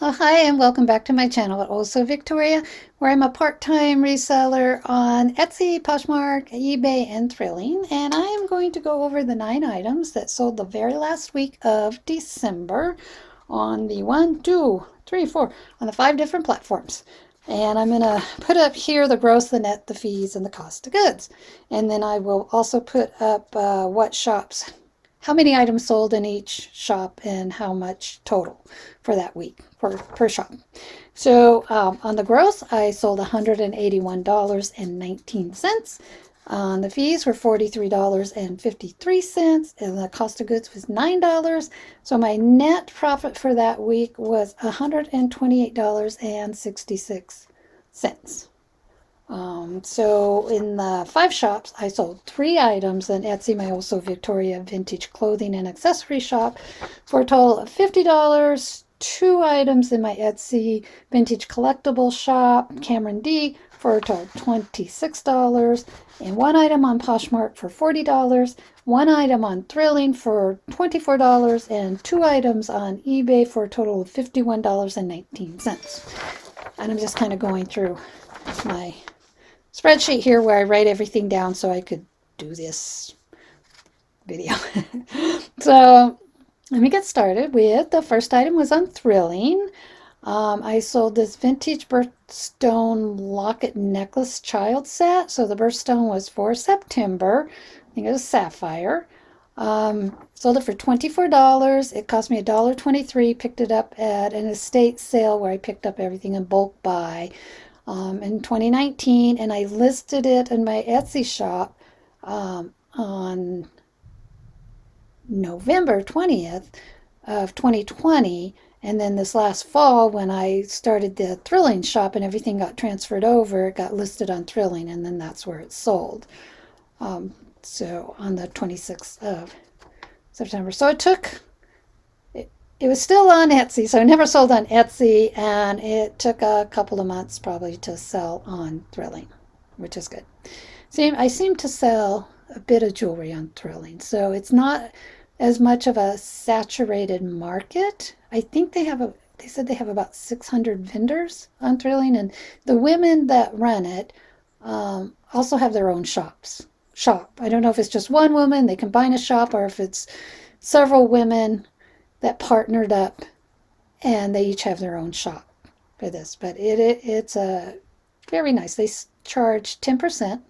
Hi, and welcome back to my channel at Also Victoria, where I'm a part-time reseller on Etsy, Poshmark, eBay, and Thrilling. And I am going to go over the 9 items that sold the very last week of December on the on the 5 different platforms. And I'm going to put up here the gross, the net, the fees, and the cost of goods. And then I will also put up how many items sold in each shop and how much total for that week per shop. So on the gross, I sold $181.19. The fees were $43.53, and the cost of goods was $9. So my net profit for that week was $128.66. So in the 5 shops, I sold 3 items in Etsy, my Also Victoria vintage clothing and accessory shop, for a total of $50. 2 items in my Etsy vintage collectible shop, Cameron D, for a total of $26, and 1 item on Poshmark for $40, 1 item on Thrilling for $24, and 2 items on eBay for a total of $51.19. And I'm just kind of going through my spreadsheet here where I write everything down so I could do this video. So let me get started with the first item was on Thrilling. I sold this vintage birthstone locket necklace child set. So the birthstone was for September. I think it was sapphire. Sold it for $24. It cost me $1.23. Picked it up at an estate sale where I picked up everything in bulk buy in 2019, and I listed it in my Etsy shop on November 20th of 2020. And then this last fall, when I started the Thrilling shop and everything got transferred over, it got listed on Thrilling, and then that's where it sold. So on the 26th of September. So it was still on Etsy, so I never sold on Etsy, and it took a couple of months probably to sell on Thrilling, which is good. I seem to sell a bit of jewelry on Thrilling, so it's not as much of a saturated market. I think they said they have about 600 vendors on Thrilling, and the women that run it also have their own shop. I don't know if it's just one woman, they combine a shop, or if it's several women that partnered up and they each have their own shop for this. But it's a very nice. They charge 10%.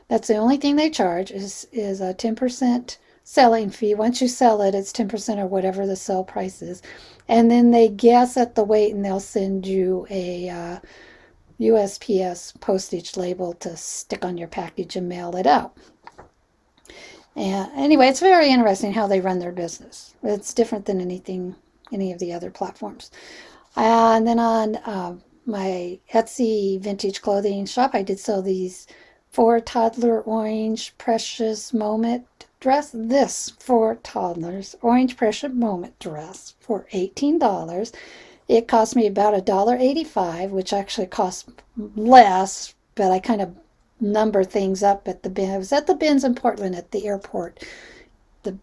That's the only thing they charge is a 10% selling fee. Once you sell it, it's 10% or whatever the sell price is. And then they guess at the weight, and they'll send you a USPS postage label to stick on your package and mail it out. And anyway, it's very interesting how they run their business. It's different than any of the other platforms. And then on my Etsy vintage clothing shop, I did sell these 4 toddler orange precious moment dress. This 4 toddlers orange precious moment dress for $18. It cost me about $1.85, which actually cost less, but I kind of number things up at the bin. I was at the bins in Portland at the airport. The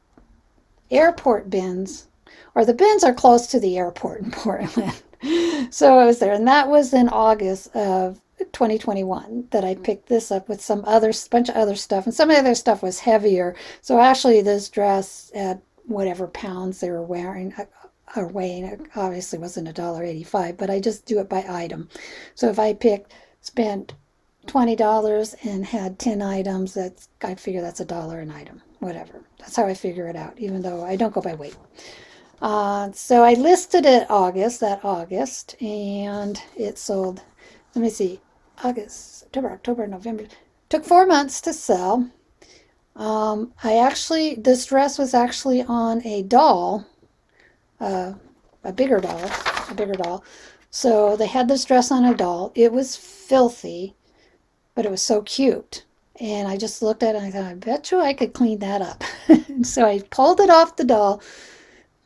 airport bins, or the bins are close to the airport in Portland. So I was there, and that was in August of 2021 that I picked this up with some other bunch of other stuff, and some of the other stuff was heavier. So actually, this dress at whatever pounds they were wearing or weighing, it obviously wasn't $1.85, but I just do it by item. So if I spent $20 and had 10 items, I figure that's $1 an item, whatever. That's how I figure it out, even though I don't go by weight. So I listed it that August, and it sold, let me see, August, September, October, November. Took 4 months to sell. This dress was actually on a doll, a bigger doll. So they had this dress on a doll. It was filthy, but it was so cute. And I just looked at it and I thought, I bet you I could clean that up. So I pulled it off the doll,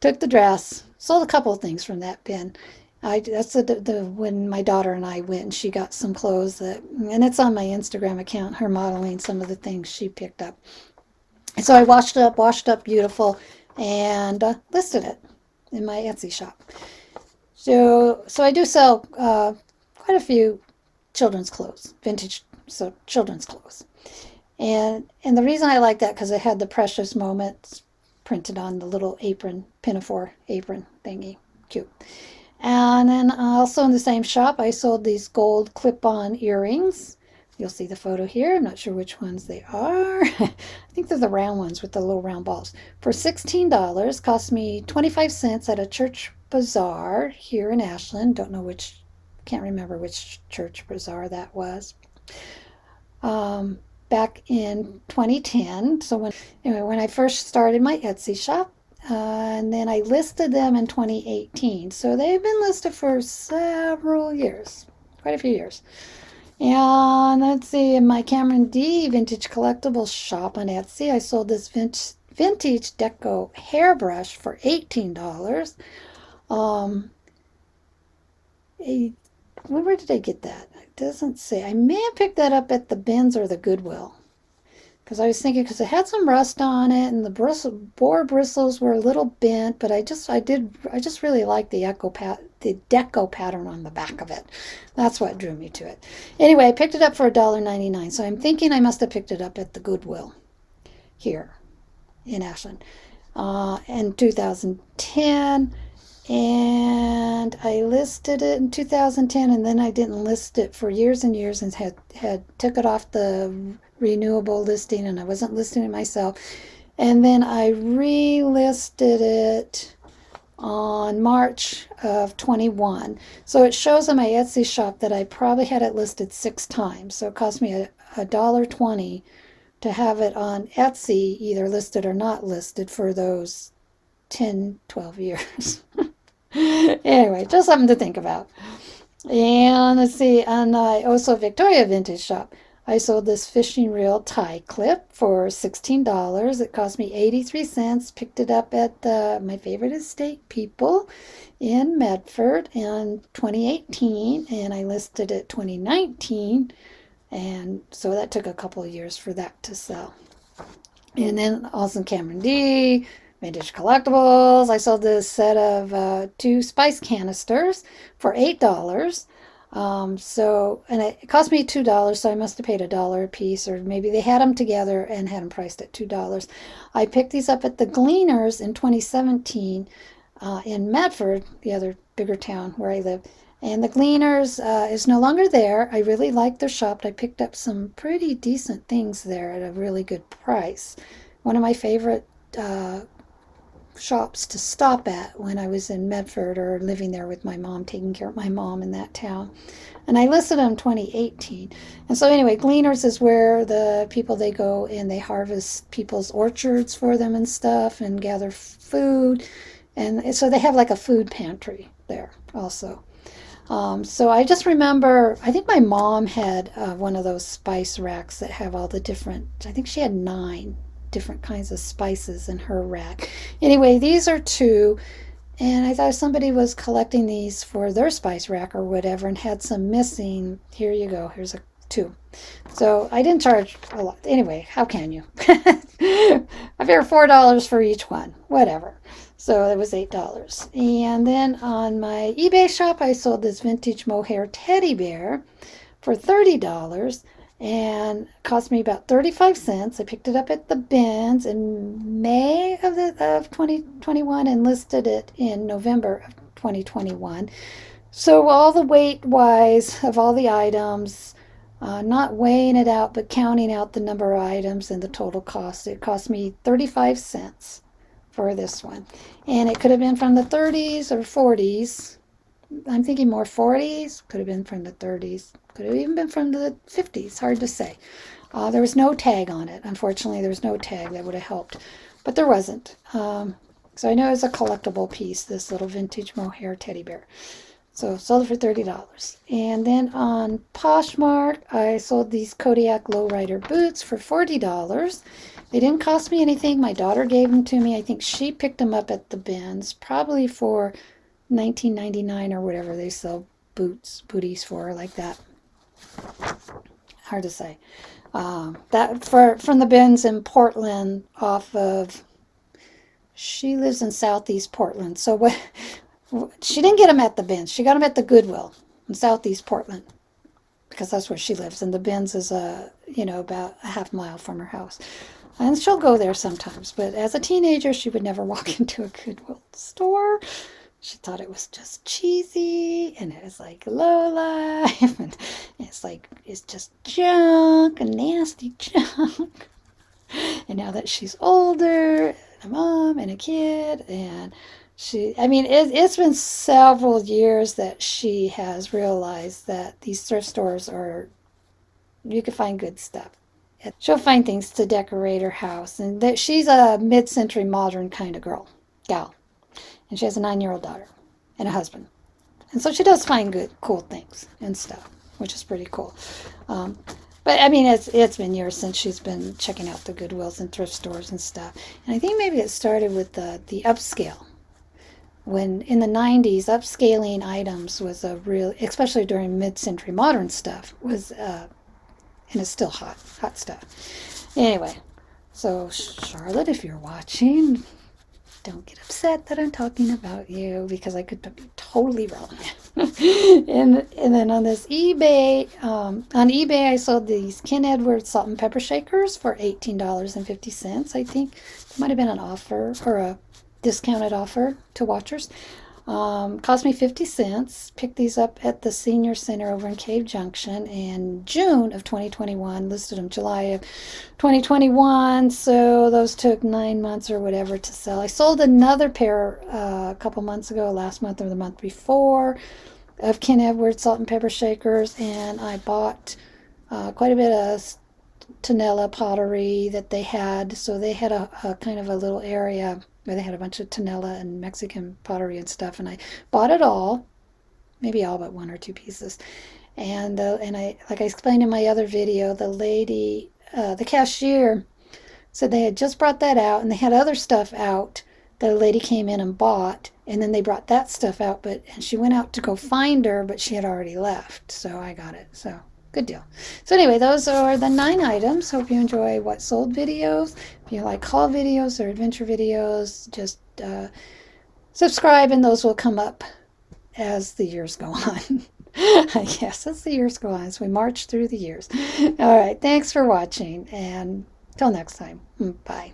took the dress, sold a couple of things from that bin. That's when my daughter and I went, and she got some clothes and it's on my Instagram account, her modeling some of the things she picked up. And so I washed up beautiful, and listed it in my Etsy shop. So I do sell quite a few children's clothes, vintage children's clothes. And the reason I like that because it had the precious moments printed on the little apron, pinafore apron thingy. Cute. And then also in the same shop, I sold these gold clip-on earrings. You'll see the photo here. I'm not sure which ones they are. I think they're the round ones with the little round balls. For $16, cost me 25 cents at a church bazaar here in Ashland. Don't know which, can't remember which church bazaar that was. Back in 2010. So when I first started my Etsy shop, and then I listed them in 2018. So they've been listed for several years, quite a few years. And let's see, in my Cameron D Vintage Collectible shop on Etsy, I sold this vintage deco hairbrush for $18. Um, where did I get that? It doesn't say. I may have picked that up at the bins or the Goodwill. Because I was thinking, because it had some rust on it, and the boar bristles were a little bent, but I just really liked the deco pattern on the back of it. That's what drew me to it. Anyway, I picked it up for $1.99, so I'm thinking I must have picked it up at the Goodwill here in Ashland in 2010. And I listed it in 2010, and then I didn't list it for years and years, and had took it off the renewable listing, and I wasn't listing it myself. And then I relisted it on March of 21. So it shows on my Etsy shop that I probably had it listed 6 times. So it cost me $1.20 to have it on Etsy, either listed or not listed, for those 10, 12 years. Anyway, just something to think about. And let's see, and I also Victoria Vintage Shop. I sold this fishing reel tie clip for $16. It cost me 83 cents. Picked it up at my favorite estate people in Medford in 2018, and I listed it 2019. And so that took a couple of years for that to sell. And then also Cameron D Vintage Collectibles. I sold this set of 2 spice canisters for $8. And it cost me $2, so I must have paid $1 a piece, or maybe they had them together and had them priced at $2. I picked these up at the Gleaners in 2017 in Medford, the other bigger town where I live. And the Gleaners is no longer there. I really liked their shop. I picked up some pretty decent things there at a really good price. One of my favorite shops to stop at when I was in Medford or living there with my mom, taking care of my mom in that town. And I listed them in 2018. And so anyway, Gleaners is where the people, they go and they harvest people's orchards for them and stuff and gather food. And so they have like a food pantry there also. So I just remember, I think my mom had one of those spice racks that have all the different, I think she had 9 different kinds of spices in her rack. Anyway, these are 2, and I thought somebody was collecting these for their spice rack or whatever and had some missing. Here you go. Here's 2. So I didn't charge a lot. Anyway, how can you? I figured $4 for each one. Whatever. So it was $8. And then on my eBay shop, I sold this vintage Mohair teddy bear for $30. And it cost me about 35 cents. I picked it up at the bins in May of 2021 and listed it in November of 2021. So all the weight wise of all the items, not weighing it out, but counting out the number of items and the total cost, it cost me 35 cents for this one. And it could have been from the 30s or 40s. I'm thinking more 40s, could have been from the 30s, could have even been from the 50s, hard to say. There was no tag on it. Unfortunately, there was no tag that would have helped, but there wasn't. So I know it's a collectible piece, this little vintage Mohair teddy bear. So sold it for $30. And then on Poshmark, I sold these Kodiak Lowrider boots for $40. They didn't cost me anything. My daughter gave them to me. I think she picked them up at the bins, probably for $19.99 or whatever they sell booties for, like that. Hard to say. That from the bins in Portland, off of. She lives in Southeast Portland, so She didn't get them at the bins. She got them at the Goodwill in Southeast Portland because that's where she lives. And the bins is about a half mile from her house. And she'll go there sometimes. But as a teenager, she would never walk into a Goodwill store. She thought it was just cheesy and it was like low life and it's just junk and nasty junk. And now that she's older, a mom and a kid, and it's been several years that she has realized that these thrift stores you can find good stuff. She'll find things to decorate her house, and that she's a mid-century modern kind of gal, and she has a 9-year-old daughter and a husband, and so she does find good, cool things and stuff, which is pretty cool. But it's been years since she's been checking out the Goodwills and thrift stores and stuff, and I think maybe it started with the upscale. When in the 90s, upscaling items was a real, especially during mid-century modern stuff, and it's still hot stuff. Anyway, so Charlotte, if you're watching, don't get upset that I'm talking about you because I could be totally wrong. and then on this eBay, I sold these Ken Edwards salt and pepper shakers for $18.50. I think it might have been an offer or a discounted offer to watchers. Cost me 50 cents. Picked these up at the senior center over in Cave Junction in June of 2021. Listed them July of 2021. So those took 9 months or whatever to sell. I sold another pair a couple months ago, last month or the month before, of Ken Edwards salt and pepper shakers. And I bought quite a bit of Tonella pottery that they had. So they had a kind of a little area where they had a bunch of Tonella and Mexican pottery and stuff, and I bought it all, maybe all but one or two pieces. And I, like I explained in my other video, the lady, the cashier, said they had just brought that out, and they had other stuff out that a lady came in and bought, and then they brought that stuff out, and she went out to go find her, but she had already left, so I got it. So good deal. So anyway, those are the 9 items. Hope you enjoy what sold videos. If you like haul videos or adventure videos, just subscribe and those will come up as the years go on. I guess as the years go on, as we march through the years. All right, thanks for watching, and till next time. Bye.